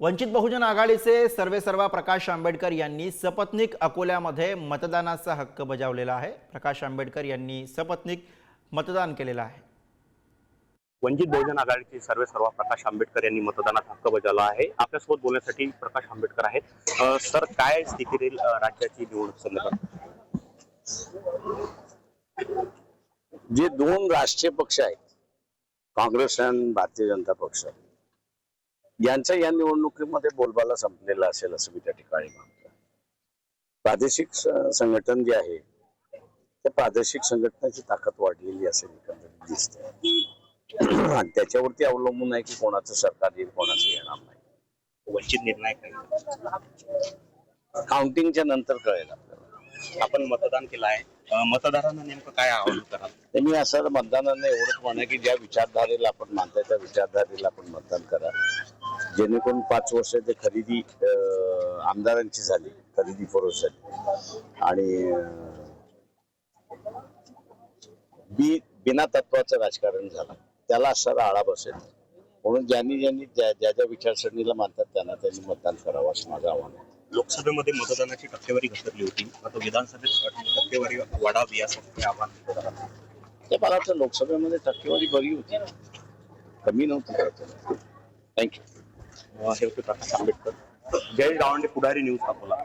वंचित बहुजन आघाडीचे सर्वेसर्वा प्रकाश आंबेडकर यांनी सपत्नीक अकोल्यामध्ये मतदानाचा हक्क बजावलेला आहे। प्रकाश आंबेडकर यांनी सपत्नीक मतदान केलेलं आहे। वंचित बहुजन आघाडीचे सर्वेसर्वा प्रकाश आंबेडकर यांनी मतदानात हक्क बजावला आहे। आपल्यासोबत बोलण्यासाठी प्रकाश आंबेडकर आहेत। सर, काय स्थिती राहील राज्याची निवडणूक संदर्भात? जे दोन राष्ट्रीय पक्ष आहेत, काँग्रेस आणि भारतीय जनता पक्ष, यांचा या निवडणुकीमध्ये बोलबाला संपलेला असेल असं मी त्या ठिकाणी मानतो। प्रादेशिक संघटन जे आहे त्या प्रादेशिक संघटनेची ताकद वाढलेली असेल एकंदरीत दिसते आणि त्याच्यावरती अवलंबून आहे की कोणाचं सरकार येईल, कोणाचं येणार नाही। वंचित निर्णय काय काउंटिंगच्या नंतर कळेल आपल्याला। आपण मतदान केलं आहे, मतदारांना नेमकं काय आवाहन कराल? मी असं मतदानांना एवढंच म्हणा की ज्या विचारधारेला आपण मानताय त्या विचारधारेला आपण मतदान करा, जेणेकरून 5 वर्ष ते खरेदी आमदारांची झाली, खरेदी फरोश झाली आणि बिना तत्वाचं राजकारण झालं, त्याला असणारा आळा बसेल। म्हणून ज्यांनी ज्या विचारसरणीला मानतात त्यांनी मतदान करावं असं माझं आव्हान आहे। लोकसभेमध्ये मतदानाची टक्केवारी घसरली होती, आता विधानसभेत टक्केवारी वाढावी यासाठी आव्हान कराल? ते मला वाटतं लोकसभेमध्ये टक्केवारी बरी होती, कमी नव्हती। थँक्यू। हे होते प्रकाश आंबेडकर। जय गावंडे, पुढारी न्यूज अकोला।